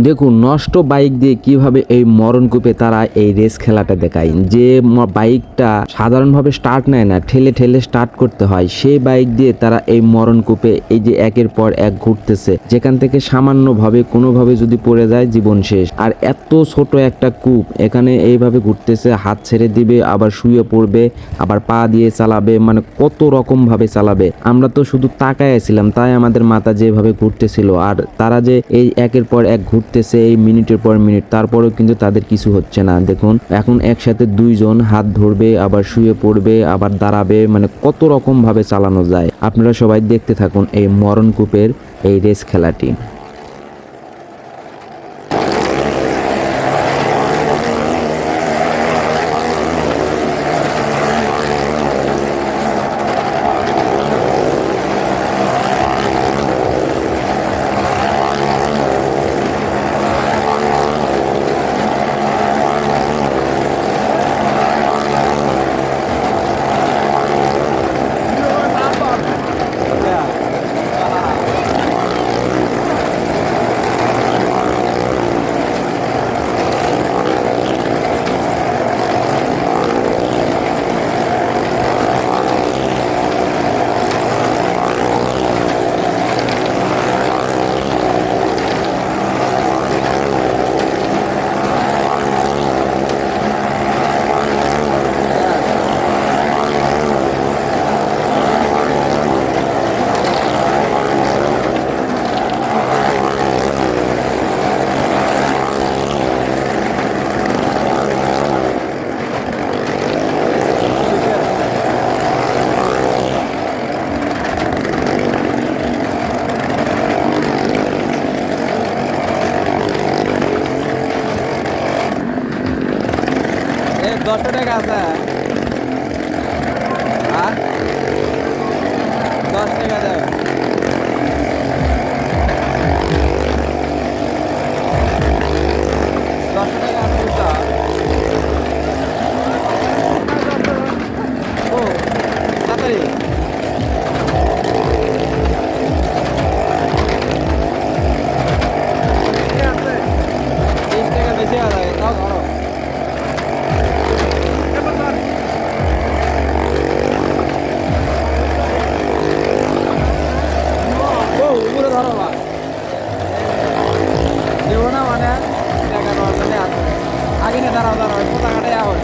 দেখুন নষ্ট বাইক দিয়ে কিভাবে এই মরণকূপে তারা এই রেস খেলাটা দেখায়। যে বাইকটা সাধারণভাবে স্টার্ট নেয় না, ঠেলে ঠেলে স্টার্ট করতে হয়, সেই বাইক দিয়ে তারা এই মরণকূপে এই যে একের পর এক ঘুরতেছে, যেখান থেকে সামান্যভাবে কোনোভাবে যদি পড়ে যায় জীবন শেষ। আর এত ছোট একটা কূপ, এখানে এইভাবে ঘুরতেছে, হাত ছেড়ে দিবে, আবার শুয়ে পড়বে, আবার পা দিয়ে চালাবে, মানে কত রকম ভাবে চালাবে। আমরা তো শুধু তাকায় ছিলাম, তাই আমাদের মাথা যেভাবে ঘুরতেছিল। আর তারা যে এই একের পর এক ঘুরতেছে এই মিনিটের পর মিনিট, তারপরেও কিন্তু তাদের কিছু হচ্ছে না। দেখুন এখন একসাথে দুইজন হাত ধরবে, আবার শুয়ে পড়বে, আবার দাঁড়াবে, মানে কত রকম ভাবে চালানো যায়। আপনারা সবাই দেখতে থাকুন এই মরণকূপের এই রেস খেলাটি। দশটা টাকা আছে আর 10 টাকা দেবে। ও তাড়াতাড়ি ঠিক আছে, 30 টাকা বেশি আছে, তাও ধরো। উপরে ধরো বা দেবো না মানে টাকা দেওয়ার জন্য আছে। আগে নিয়ে দাঁড়াও দাঁড়াও পতাকাটাই আবার